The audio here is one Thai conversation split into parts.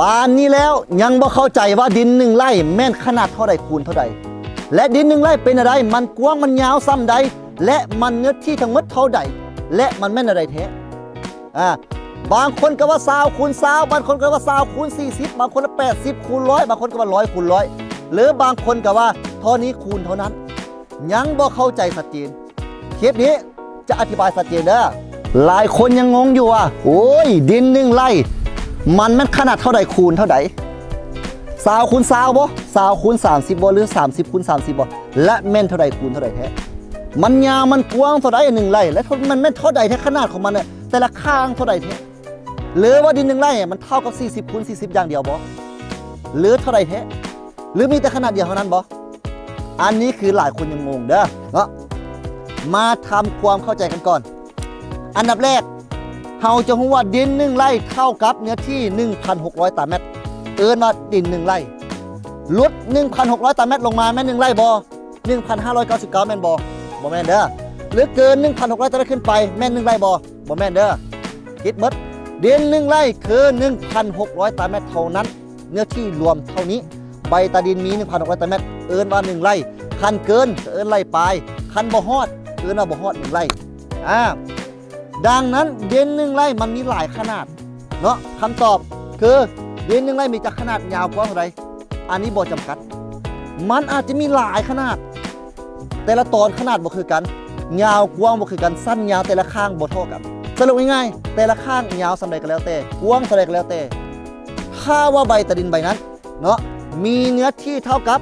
ปานนี้แล้วยังบ่เข้าใจว่าดิน1 ไร่แม่นขนาดเท่าใดคูณเท่าใดและดิน1 ไร่เป็นอะไรมันกว้างมันยาวซ้ำใดและมันเนื้อที่ทั้งหมดเท่าใดและมันแม่นอะไรแท้บางคนก็ว่า20 คูณ 20บางคนก็ว่า20 คูณ 40บางคนก็80 คูณ 100บางคนก็ว่า100 คูณ 100หรือบางคนก็ว่าเท่านี้คูณเท่านั้นยังบ่เข้าใจชัดเจนคลิปนี้จะอธิบายชัดเจนเด้อหลายคนยังงงอยู่ว่าโอ้ยดิน1 ไร่มันแม่นขนาดเท่าใดคูณเท่าใด20 คูณ 20บ่20 คูณ 30บ่หรือ30 คูณ 30บ่และแม่นเท่าใดคูณเท่าใดแท้มันยาวมันกว้างเท่าใด1 ไร่และมันแม่นเท่าใดแท้ขนาดของมันเนี่ยแต่ละข้างเท่าใดแท้หรือว่าดิน1 ไร่มันเท่ากับ40 คูณ 40อย่างเดียวบ่หรือเท่าใดแท้หรือมีแต่ขนาดเดียวเท่านั้นบ่อันนี้คือหลายคนยังงงเด้อเนาะมาทำความเข้าใจกันก่อนอันดับแรกเราจะรู้ว่าดิน1 ไร่เท่ากับเนื้อที่ 1,600 ตารางเมตรว่าดิน1 ไร่ลด 1,600 ตารางเมตรลงมาแม่น1 ไร่บ่ 1,599 แม่นบ่แม่นเด้อหรือเกิน 1,600 ตารางเมตรขึ้นไปแม่น1 ไร่บ่แม่นเด้อคิดหมดดิน1 ไร่คือ 1,600 ตารางเมตรเท่านั้นเนื้อที่รวมเท่านี้ใบตาดินมี 1,600 ตารางเมตรว่า1 ไร่คันเกินไร่ปลายคันบ่ฮอดว่าบ่ฮอด1 ไร่ดังนั้นดิน1 ไร่มันมีหลายขนาดเนาะคำตอบคือดิน1 ไร่มีจากขนาดยาวกว้างเท่าไหร่อันนี้บ่จำกัดมันอาจจะมีหลายขนาดแต่ละตอนขนาดบ่คือกันยาวกว้างบ่คือกันสั้นยาวแต่ละข้างบ่เท่ากันสรุปง่ายๆแต่ละข้างยาวสำใดก็แล้วแต่กว้างสำใดก็แล้วแต่ถ้าว่าใบตะดินใบนั้นเนาะมีเนื้อที่เท่ากับ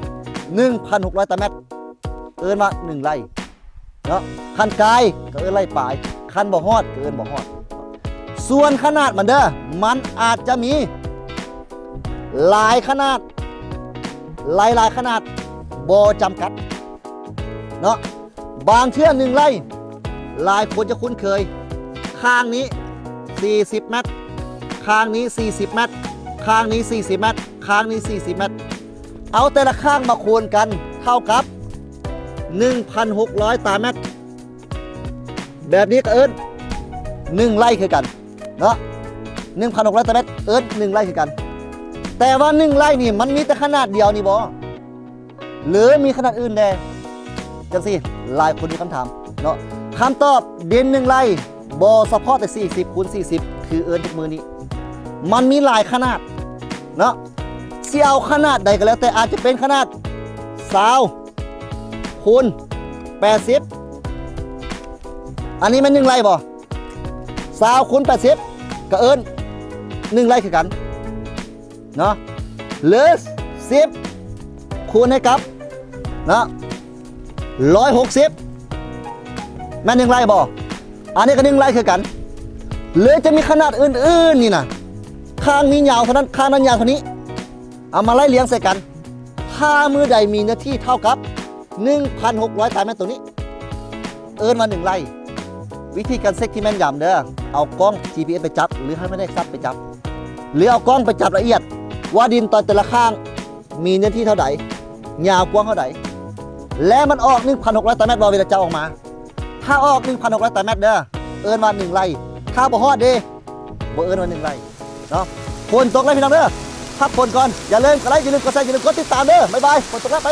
1,600 ตารางเมตรว่า1 ไร่เนาะคันกายก็ไร่ปลายคันบ่ฮอดก็บ่ฮอดส่วนขนาดมันเด้อมันอาจจะมีหลายขนาดหลายขนาดบ่จำกัดเนาะบางเทื่อ1 ไร่หลายคนจะคุ้นเคยข้างนี้40 เมตรข้างนี้40 เมตรข้างนี้40 เมตรข้างนี้40 เมตรเอาแต่ละข้างมาคูณกันเท่ากับ 1,600 ตารางเมตรแบบนี้ก็1 ไร่คือกันเนาะ 1,600 ตารางเมตร1 ไร่คือกันแต่ว่า1 ไร่นี่มันมีแต่ขนาดเดียวนี่บ่หรือมีขนาดอื่นแน่จังสิหลายคนมีคำถามเนาะคำตอบดิน1 ไร่บ่เฉพาะแต่40 คูณ 40คือทุกมือนี้มันมีหลายขนาดเนาะสิเอาขนาดใดก็แล้วแต่อาจจะเป็นขนาด20 คูณ 80อันนี้มัน1 ไร่บ่20 คูณ 80ก็1 ไร่คือกันเนาะหรือ10 คูณให้กับเนาะ160แม่น1 ไร่บ่อันนี้ก็1 ไร่คือกันหรือจะมีขนาดอื่นๆนี่นะข้างนี้ยาวเท่านั้นข้างนั้นยาวเท่านี้เอามาไล่เลี้ยงใส่กันถ้ามือใดมีเนื้อที่เท่ากับ 1,600 ตารางเมตรตัวนี้ว่า1 ไร่วิธีการเช็คที่แม่นยำเด้อเอากล้อง GPS ไปจับหรือให้ไม่ได้ซับไปจับหรือเอากล้องไปจับละเอียดว่าดินตอนแต่ละข้างมีเนื้อที่เท่าไหร่ยาวกว้างเท่าไหร่และมันออก 1,600 ตารางเมตรบอเวลาจะออกมาถ้าออก 1,600 ตารางเมตรเด้อว่า1 ไร่ถ้าบ่ฮอดเด้บ่ว่า1 ไร่เนาะฝนตกแล้วพี่น้องเด้อพักฝนก่อนอย่าลืมกดไลค์อย่าลืมกดแชร์อย่าลืมกดติดตามเด้อบ๊ายบายฝนตกแล้วไป